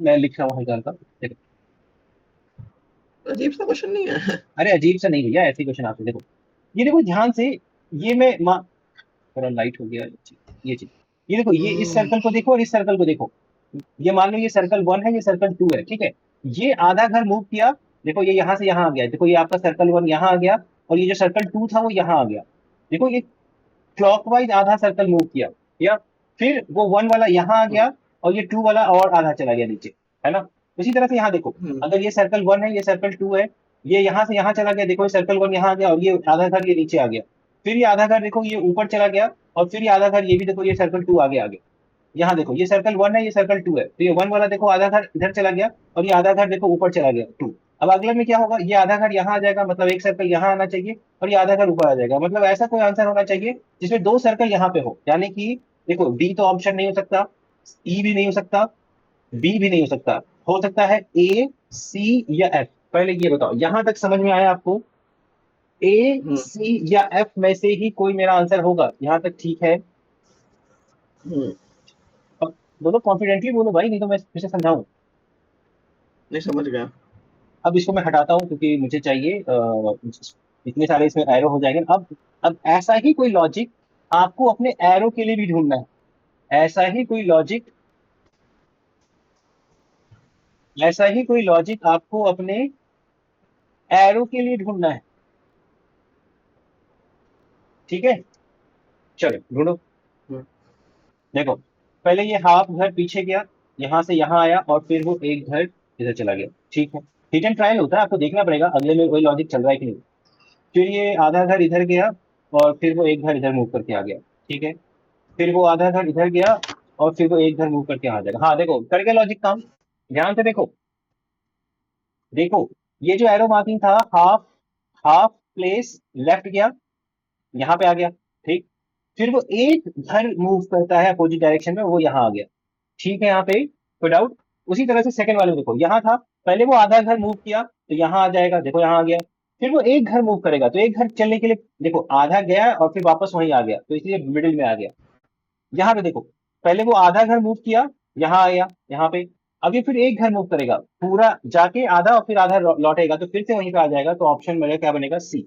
मैं लिख रहा हूँ हल्का हल्का, देखो। अजीब सा क्वेश्चन नहीं है? अरे अजीब सा नहीं भैया, ऐसे क्वेश्चन आते हैं, देखो। ये देखो ध्यान से, ये मैं थोड़ा लाइट हो गया ये चीज। ये देखो, ये इस हम्म, सर्कल को देखो और इस सर्कल को देखो। ये मान लो ये सर्कल 1 है, ये सर्कल 2 है, ठीक है। ये आधा घर मूव किया, देखो ये यहां से यहां आ गया, देखो ये आपका सर्कल 1 यहां आ गया, और ये जो सर्कल 2 था वो यहां आ गया। देखो ये क्लॉकवाइज आधा सर्कल मूव किया, या फिर वो 1 वाला यहां आ हम्म, गया, और ये 2 वाला और आधा चला गया नीचे, है ना। उसी तरह से यहाँ देखो, हम्म, अगर ये सर्कल 1 है, ये सर्कल 2 है, ये यहां से यहां चला गया, देखो ये सर्कल 1 यहां आ गया, और ये आधा घर ये नीचे आ गया। फिर ये आधा घर देखो ये ऊपर चला गया, और फिर ये आधा घर ये भी देखो, ये सर्कल 2 आगे आ गया। यहाँ देखो ये सर्कल 1 है, ये सर्कल 2 है, तो ये 1 वाला देखो आधा घर इधर चला गया, और ये आधा घर देखो ऊपर चला गया 2। अब अगले में क्या होगा, ये आधा घर यहाँ आ जाएगा, मतलब एक सर्कल यहाँ आना चाहिए, और ये आधा घर ऊपर आ जाएगा, मतलब ऐसा कोई आंसर होना चाहिए जिसमें दो सर्कल यहाँ पे हो, यानी कि देखो डी तो ऑप्शन नहीं हो सकता, ई भी नहीं हो सकता, बी भी नहीं हो सकता है ए, सी या एफ। पहले ये बताओ, यहां तक समझ में आया आपको? ए, हम्म, सी या एफ में से ही कोई मेरा आंसर होगा, यहां तक ठीक है? हम्म। अब बोलो, कॉन्फिडेंटली बोलो भाई, नहीं तो मैं फिर से समझाऊं। नहीं, समझ गया। अब इसको मैं हटाता हूँ क्योंकि मुझे चाहिए, इतने सारे इसमें एरो हो जाएंगे। अब ऐसा ही कोई लॉजिक आपको अपने एरो के लिए भी ढूंढना है। ऐसा ही कोई लॉजिक, ऐसा ही कोई लॉजिक आपको अपने एरो के लिए ढूंढना है, ठीक है। चलो ढूंढो। हम्म, देखो, पहले ये हाफ घर पीछे गया, यहां से यहां आया, और फिर वो एक घर इधर चला गया, ठीक है। हिट एंड ट्रायल होता है, आपको देखना पड़ेगा अगले में वही लॉजिक चल रहा है कि नहीं। फिर ये आधा घर इधर गया, और फिर वो एक घर इधर मूव करके आ गया, ठीक है। फिर वो आधा घर इधर गया, और फिर वो एक घर मूव करके आ जाएगा। हाँ देखो, कर गया लॉजिक काम। ध्यान से देखो, देखो ये जो एरो मार्किंग था, हाफ, हाफ प्लेस लेफ्ट गया, यहाँ पे आ गया, ठीक। फिर वो एक घर मूव करता है अपोजिट डायरेक्शन में, वो यहाँ आ गया, ठीक है। यहाँ पे कोई डाउट? उसी तरह से सेकंड वाले में देखो, यहाँ था, पहले वो आधा घर मूव किया तो यहाँ आ जाएगा, देखो यहाँ आ गया। फिर वो एक घर मूव करेगा, तो एक घर चलने के लिए देखो आधा गया और फिर वापस वहीं आ गया, तो इसलिए मिडिल में आ गया। यहाँ पे देखो, पहले वो आधा घर मूव किया, यहाँ आया, यहाँ पे। अब ये फिर एक घर मूव करेगा, पूरा जाके आधा, और फिर आधा लौटेगा, तो फिर से वहीं पे आ जाएगा, तो ऑप्शन मेरा क्या बनेगा, सी।